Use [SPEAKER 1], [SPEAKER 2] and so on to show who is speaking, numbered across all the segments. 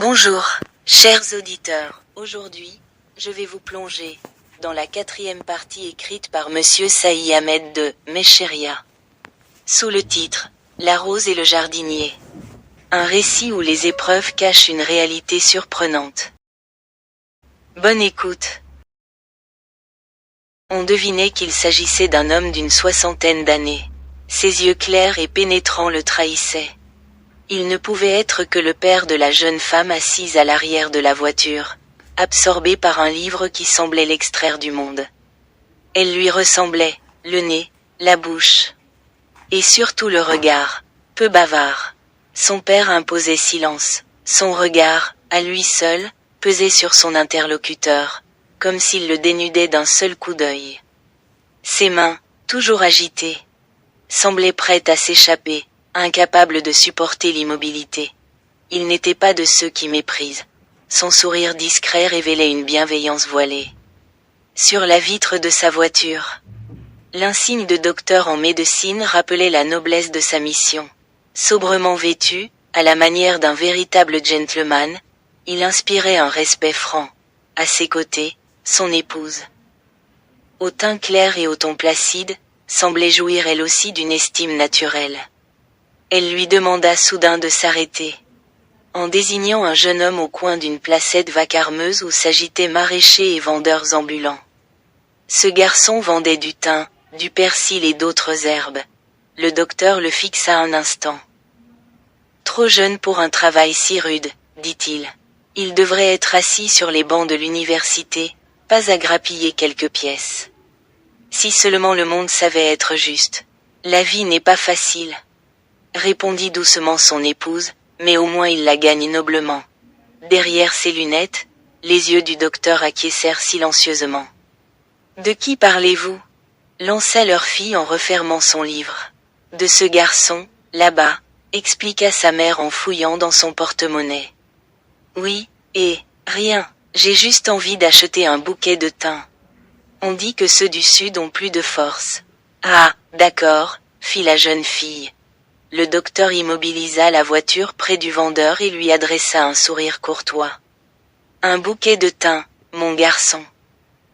[SPEAKER 1] Bonjour, chers auditeurs. Aujourd'hui, je vais vous plonger dans la 4e partie écrite par Monsieur Saïd Ahmed de Mesheria. Sous le titre « La rose et le jardinier ». Un récit où les épreuves cachent une réalité surprenante. Bonne écoute. On devinait qu'il s'agissait d'un homme d'une 60aine d'années. Ses yeux clairs et pénétrants le trahissaient. Il ne pouvait être que le père de la jeune femme assise à l'arrière de la voiture, absorbée par un livre qui semblait l'extraire du monde. Elle lui ressemblait, le nez, la bouche. Et surtout le regard, peu bavard. Son père imposait silence. Son regard, à lui seul, pesait sur son interlocuteur, comme s'il le dénudait d'un seul coup d'œil. Ses mains, toujours agitées, semblaient prêtes à s'échapper, incapable de supporter l'immobilité. Il n'était pas de ceux qui méprisent. Son sourire discret révélait une bienveillance voilée. Sur la vitre de sa voiture, l'insigne de docteur en médecine rappelait la noblesse de sa mission. Sobrement vêtu, à la manière d'un véritable gentleman, il inspirait un respect franc. À ses côtés, son épouse, au teint clair et au ton placide, semblait jouir elle aussi d'une estime naturelle. Elle lui demanda soudain de s'arrêter, en désignant un jeune homme au coin d'une placette vacarmeuse où s'agitaient maraîchers et vendeurs ambulants. Ce garçon vendait du thym, du persil et d'autres herbes. Le docteur le fixa un instant. Trop jeune pour un travail si rude, dit-il. Il devrait être assis sur les bancs de l'université, pas à grappiller quelques pièces. Si seulement le monde savait être juste. La vie n'est pas facile, répondit doucement son épouse, mais au moins il la gagne noblement. Derrière ses lunettes, les yeux du docteur acquiescèrent silencieusement. De qui parlez-vous? Lança leur fille en refermant son livre. De ce garçon, là-bas, expliqua sa mère en fouillant dans son porte-monnaie. Oui, et rien, j'ai juste envie d'acheter un bouquet de thym. On dit que ceux du Sud ont plus de force. Ah, d'accord, fit la jeune fille. Le docteur immobilisa la voiture près du vendeur et lui adressa un sourire courtois. Un bouquet de thym, mon garçon.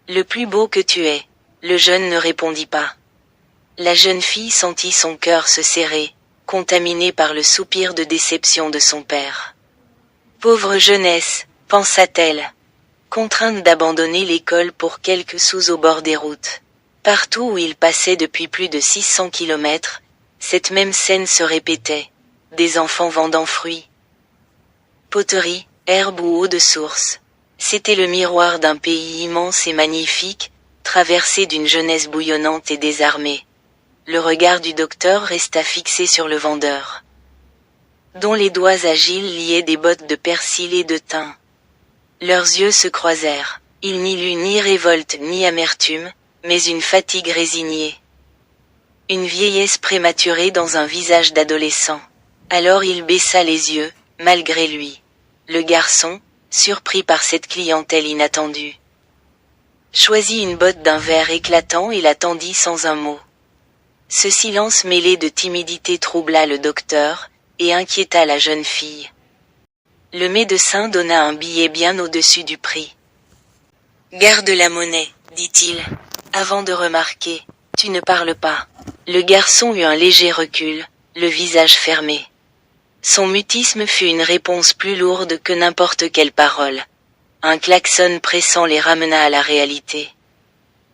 [SPEAKER 1] Le plus beau que tu aies. Le jeune ne répondit pas. La jeune fille sentit son cœur se serrer, contaminé par le soupir de déception de son père. Pauvre jeunesse, pensa-t-elle, contrainte d'abandonner l'école pour quelques sous au bord des routes. Partout où il passait depuis plus de 600 kilomètres, cette même scène se répétait. Des enfants vendant fruits, poteries, herbes ou eau de source. C'était le miroir d'un pays immense et magnifique, traversé d'une jeunesse bouillonnante et désarmée. Le regard du docteur resta fixé sur le vendeur, dont les doigts agiles liaient des bottes de persil et de thym. Leurs yeux se croisèrent. Il n'y lut ni révolte ni amertume, mais une fatigue résignée. Une vieillesse prématurée dans un visage d'adolescent. Alors il baissa les yeux, malgré lui. Le garçon, surpris par cette clientèle inattendue, choisit une botte d'un vert éclatant et la tendit sans un mot. Ce silence mêlé de timidité troubla le docteur, et inquiéta la jeune fille. Le médecin donna un billet bien au-dessus du prix. « Garde la monnaie, dit-il, avant de remarquer. Tu ne parles pas. » Le garçon eut un léger recul, le visage fermé. Son mutisme fut une réponse plus lourde que n'importe quelle parole. Un klaxon pressant les ramena à la réalité.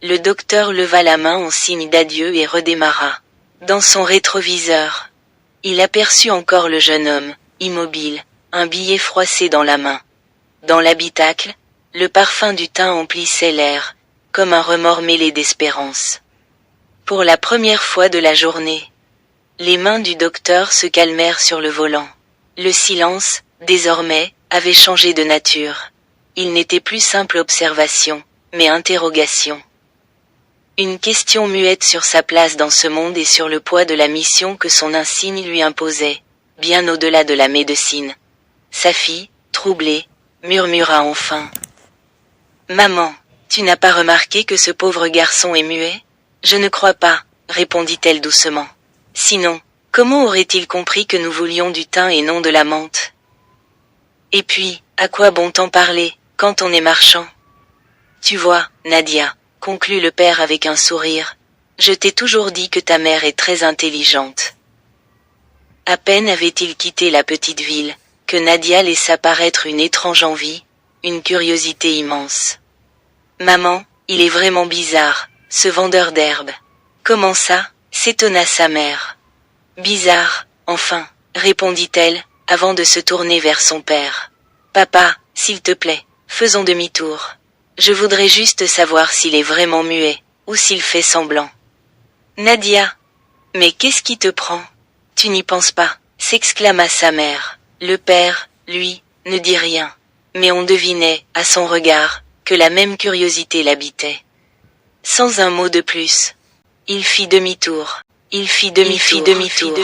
[SPEAKER 1] Le docteur leva la main en signe d'adieu et redémarra. Dans son rétroviseur, il aperçut encore le jeune homme, immobile, un billet froissé dans la main. Dans l'habitacle, le parfum du thym emplissait l'air, comme un remords mêlé d'espérance. Pour la première fois de la journée, les mains du docteur se calmèrent sur le volant. Le silence, désormais, avait changé de nature. Il n'était plus simple observation, mais interrogation. Une question muette sur sa place dans ce monde et sur le poids de la mission que son insigne lui imposait, bien au-delà de la médecine. Sa fille, troublée, murmura enfin. « Maman, tu n'as pas remarqué que ce pauvre garçon est muet ? » « Je ne crois pas, répondit-elle doucement. Sinon, comment aurait-il compris que nous voulions du thym et non de la menthe ? Et puis, à quoi bon t'en parler, quand on est marchand? Tu vois, Nadia, conclut le père avec un sourire, je t'ai toujours dit que ta mère est très intelligente. À peine avait-il quitté la petite ville, que Nadia laissa paraître une étrange envie, une curiosité immense. Maman, il est vraiment bizarre, ce vendeur d'herbe. Comment ça? S'étonna sa mère. Bizarre, enfin, répondit-elle, avant de se tourner vers son père. Papa, s'il te plaît, faisons demi-tour. Je voudrais juste savoir s'il est vraiment muet, ou s'il fait semblant. Nadia. Mais qu'est-ce qui te prend? Tu n'y penses pas, s'exclama sa mère. Le père, lui, ne dit rien. Mais on devinait, à son regard, que la même curiosité l'habitait. Sans un mot de plus. Il fit demi-tour. Il fit demi-tour.